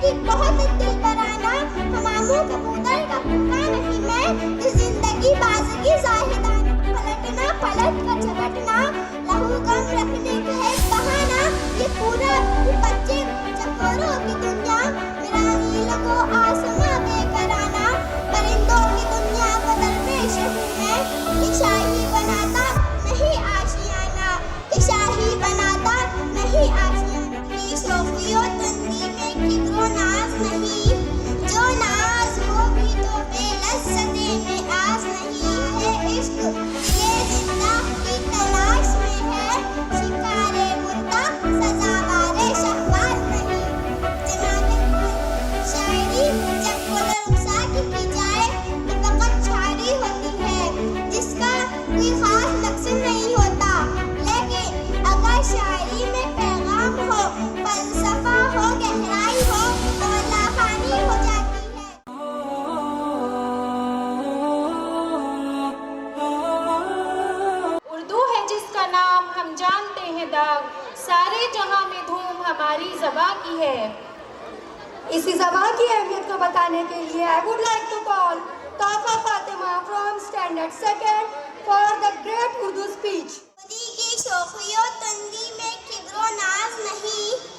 کہ بہت دل برانہ ہماموں کبوتر کا پھولا نہیں میں کہ زندگی بازگی زاہدانہ پلٹنا پلٹ کر جھپٹنا لہو غم رکھنے کا ہے بہانہ یہ پورا بچے چکوروں کی دنیا میرا نیل کو آسماں بے کرانہ پرندوں کی دنیا کا درویش ہوں میں کہ شاہی بناتا نہیں آشیانہ کہ شاہی بناتا نہیں آشیانہ کی شوخیوں تندی میں کدر و ناز نہیں جو ناز ہو بھی تو بے لذتے میں آز نہیں ہے عشق یہ زندہ کی تلاش میں ہے شکار مردہ سزاوار شہوار نہیں جناب شاعری جب رخصا کی جائے تو فقط شاعری ہوتی ہے جس کا کوئی خاص مقصد نہیں ہوتا لیکن اگر شاعری میں پیغام ہو فلسفہ ہو گہرائی ہو تو لافانی ہو جاتی ہے اردو ہے جس کا نام ہم جانتے ہیں داغ سارے جہاں میں دھوم ہماری زباں کی ہے. اسی زبان کی اہمیت کو بتانے کے لیے I would like to call Tafa Fatima from Standard 2nd for the great Urdu speech. خودی کی شوخیوں تندی میں کدر و ناز نہیں